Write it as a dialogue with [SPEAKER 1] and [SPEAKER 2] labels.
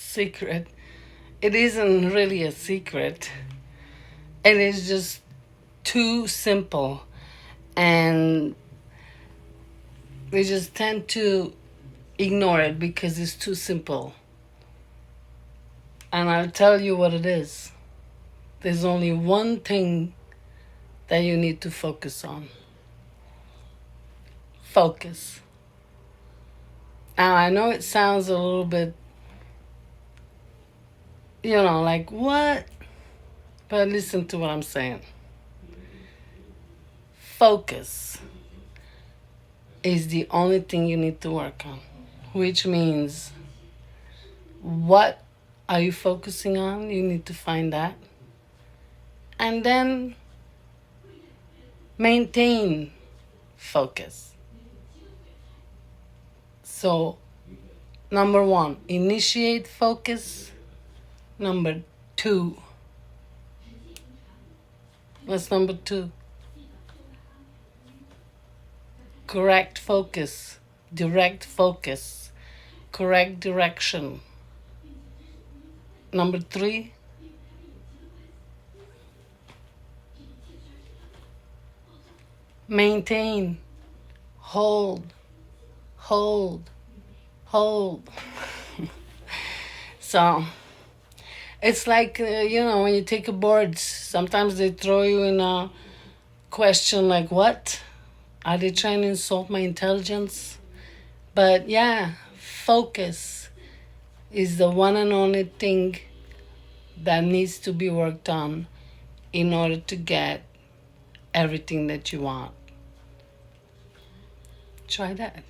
[SPEAKER 1] secret. It isn't really a secret. It is just too simple. And we just tend to ignore it because it's too simple. And I'll tell you what it is. There's only one thing that you need to focus on. Focus. Now, I know it sounds a little bit, like what? But listen to what I'm saying. Focus is the only thing you need to work on, which means what are you focusing on? You need to find that. And then maintain focus. So, number one, initiate focus. Number two, what's number two? Correct focus, direct focus, correct direction. Number three, maintain, hold, hold. So it's like, when you take a board, sometimes they throw you in a question like, what? Are they trying to insult my intelligence? But yeah, focus is the one and only thing that needs to be worked on in order to get everything that you want. Try that.